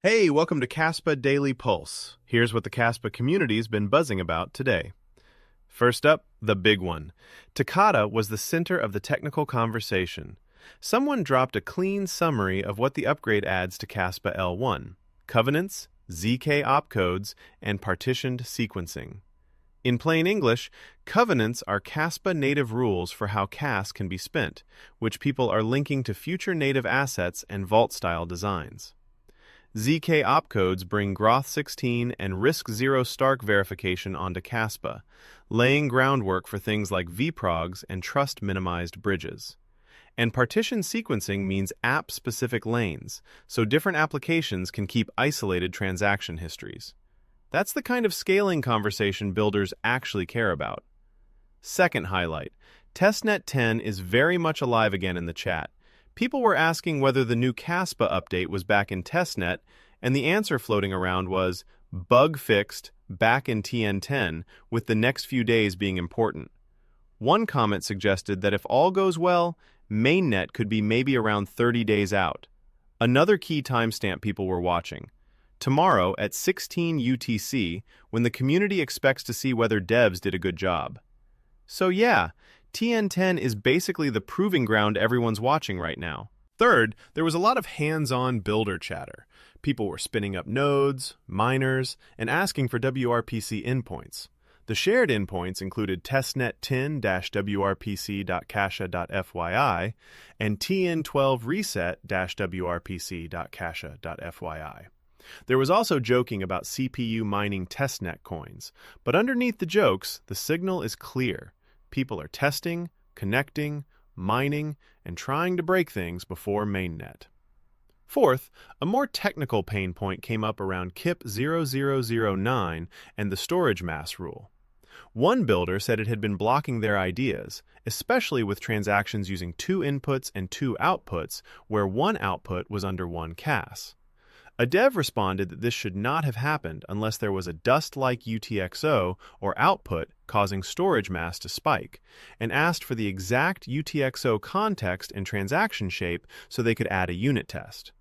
Hey, welcome to Kaspa Daily Pulse. Here's what the Kaspa community's been buzzing about today. First up, the big one. Toccata was the center of the technical conversation. Someone dropped a clean summary of what the upgrade adds to Kaspa L1: covenants, ZK opcodes, and partitioned sequencing. In plain English, covenants are Kaspa native rules for how Kas can be spent, which people are linking to future native assets and vault-style designs. ZK opcodes bring Groth16 and RISC-0 Stark verification onto Kaspa, laying groundwork for things like vprogs and trust-minimized bridges. And partition sequencing means app-specific lanes, so different applications can keep isolated transaction histories. That's the kind of scaling conversation builders actually care about. Second highlight, Testnet 10 is very much alive again in the chat. People were asking whether the new Kaspa update was back in Testnet, and the answer floating around was bug fixed, back in TN10, with the next few days being important. One comment suggested that if all goes well, mainnet could be maybe around 30 days out. Another key timestamp people were watching: tomorrow at 16 UTC, when the community expects to see whether devs did a good job. So yeah, TN10 is basically the proving ground everyone's watching right now. Third, there was a lot of hands-on builder chatter. People were spinning up nodes, miners, and asking for wRPC endpoints. The shared endpoints included Testnet 10-wrpc.kasha.fyi and TN12 reset-wrpc.kasha.fyi. There was also joking about CPU mining testnet coins, but underneath the jokes, the signal is clear. People are testing, connecting, mining, and trying to break things before mainnet. Fourth, a more technical pain point came up around KIP 0009 and the storage mass rule. One builder said it had been blocking their ideas, especially with transactions using 2 inputs and 2 outputs, where one output was under one Kas. A dev responded that this should not have happened unless there was a dust-like UTXO or output causing storage mass to spike, and asked for the exact UTXO context and transaction shape so they could add a unit test.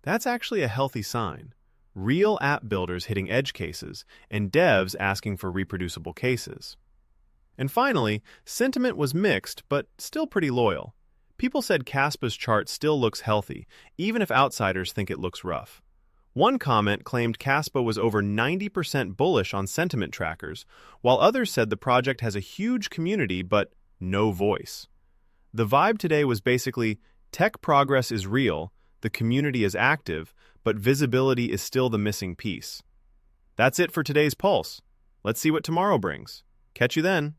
That's actually a healthy sign. Real app builders hitting edge cases, and devs asking for reproducible cases. And finally, sentiment was mixed, but still pretty loyal. People said Kaspa's chart still looks healthy, even if outsiders think it looks rough. One comment claimed Kaspa was over 90% bullish on sentiment trackers, while others said the project has a huge community but no voice. The vibe today was basically, tech progress is real, the community is active, but visibility is still the missing piece. That's it for today's Pulse. Let's see what tomorrow brings. Catch you then.